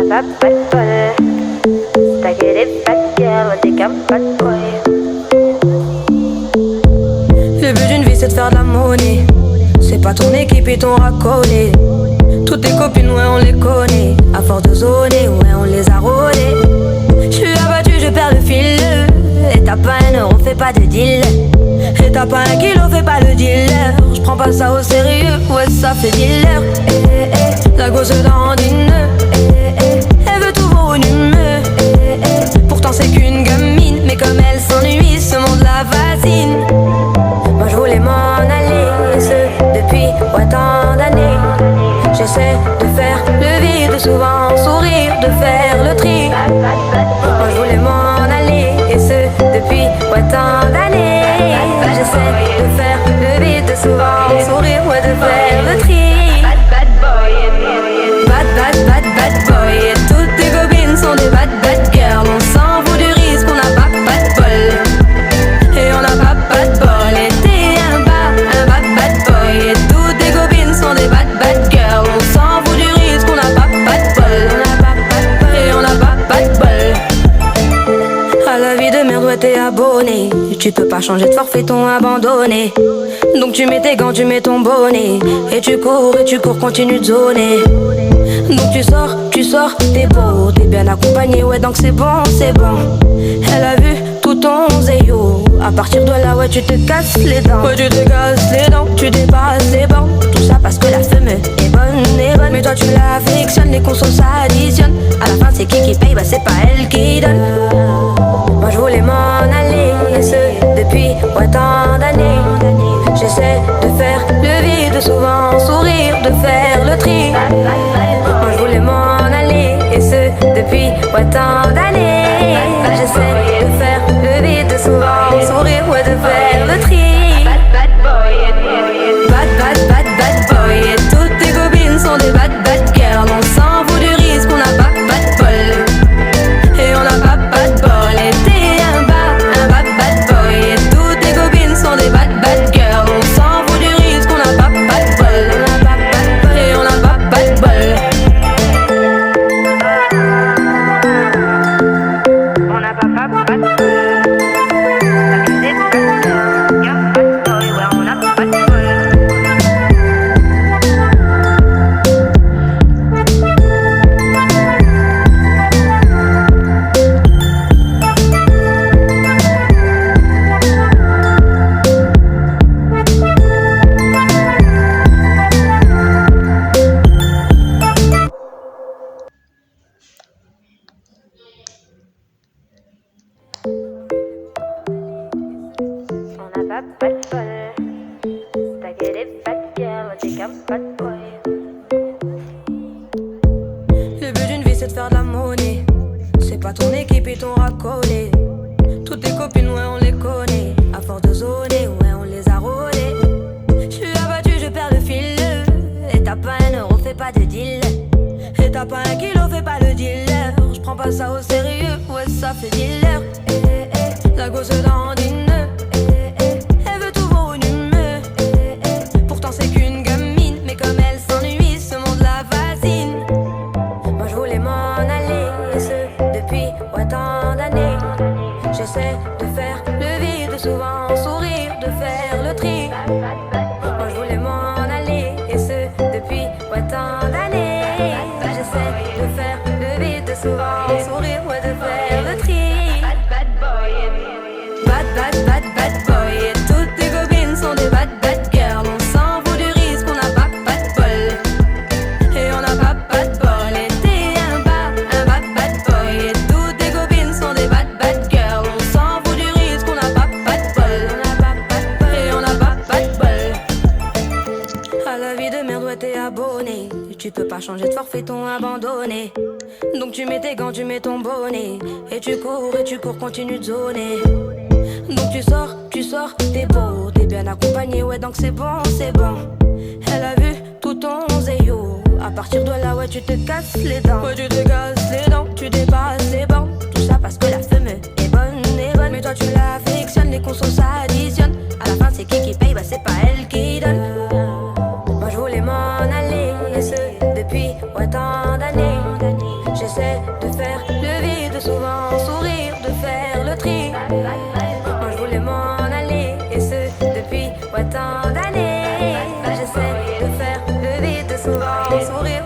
n'a pas de bol. T'as que des bad girls, t'es qu'un bad boy. Le but d'une vie c'est de faire de la monnaie. C'est pas ton équipe et ton racolé. Toutes tes copines ouais on les connaît. À force de zoner ouais on les a rôlées. J'suis abattu je perds le fil. Et t'as pas un euro fais pas de deal. Et t'as pas un kilo fais pas le dealer. J'prends pas ça au sérieux ouais ça fait dealer. La gosse dandine. Elle veut tout volumineux. Pourtant c'est qu'une gamine. Mais comme elle s'ennuie ce monde la fascine. Moi je voulais m'en aller, ce depuis tant d'années. J'essaie de faire le vide, souvent sourire, de faire le tri. Moi je voulais m'en aller, et ce depuis tant d'années. J'essaie de faire le vide, souvent sourire, ouais de faire le tri. Bad boy. Bad boy. Et toutes tes copines sont des bad girls. On s'en fout du risque, on n'a pas de bol. Et on n'a pas de bol. Et t'es un bad boy. Et toutes tes copines sont des bad girls. On s'en fout du risque, on n'a pas de bol. Et on n'a pas de bol. À la vie de merde, ouais t'es abonné. Tu peux pas changer de forfait, ton abandonné. Donc tu mets tes gants, tu mets ton bonnet. Et tu cours, continue de zoner. Donc tu sors, t'es beau, t'es bien accompagné, ouais donc c'est bon. Elle a vu tout ton zéyo. À partir de là, ouais tu te casses les dents. Ouais tu te casses les dents, tu dépasses les bancs. Tout ça parce que la femme est bonne. Mais toi tu l'affectionnes, les consos s'additionnent. À la fin c'est qui paye, bah c'est pas elle qui donne. Moi je voulais m'en aller, et ce depuis tant d'années. J'essaie de faire le vide, souvent sourire, de faire le tri. Moi je voulais m'en aller, et ce depuis tant d'années. J'essaie de faire le vide, souvent sourire, ouais de faire le tri. Bad boy. Bad boy. Et toutes tes copines sont des bad girls. On s'en fout du risque, on n'a pas de bol. Et on n'a pas de bol. Et t'es un bad boy. Et toutes tes copines sont des bad girls. On s'en fout du risque, on n'a pas de bol. Et on n'a pas de bol. On n'a pas de bol. T'as que des bad girls, y'a bad boy, ouais on n'a pas de bol. On n'a pas de bol. T'as que des bad girls, t'es qu'un bad boy. Le but d'une vie c'est de faire de la monnaie. C'est pas ton équipe et ton racolé. Toutes tes copines ouais on les connaît. À force de zoner ouais on les a rôlées. J'suis abattu je perds le fil. Et t'as pas un euro fais pas de deal. Et t'as pas un kilo fais pas le dealer. J'prends pas ça au sérieux ouais ça fait dealer. La gosse dandine. Elle veut tout volumineux. Pourtant c'est qu'une gamine. Mais comme elle s'ennuie ce monde la fascine. Moi je voulais m'en aller, et ce depuis tant d'années. J'essaie de faire le vide, souvent sourire, de faire le tri. Moi je voulais m'en aller, et ce depuis tant d'années. J'essaie de faire le vide, souvent sourire, ouais de faire le tri. Bad boy. Bad boy. Et toutes tes copines sont des bad girls. On s'en fout du risque, on n'a pas de bol. Et on n'a pas de bol. Et t'es un bad boy. Et toutes tes copines sont des bad girls. On s'en fout du risque, on n'a pas de bol. Et on n'a pas de bol. À la vie de merde, ouais t'es abonné. Tu peux pas changer de forfait, ton abandonné. Donc tu mets tes gants, tu mets ton bonnet. Et tu cours, continue de zoner. Donc tu sors, t'es beau, t'es bien accompagné, ouais donc c'est bon. Elle a vu tout ton zéyo. À partir de là, ouais tu te casses les dents. Ouais tu te casses les dents, tu dépasses les bancs. Tout ça parce que la femme est bonne. Mais toi tu l'affectionnes, les consos s'additionnent. À la fin c'est qui paye, bah c'est pas elle qui donne. Moi je voulais m'en aller, et ce depuis tant d'années. J'essaie sourire.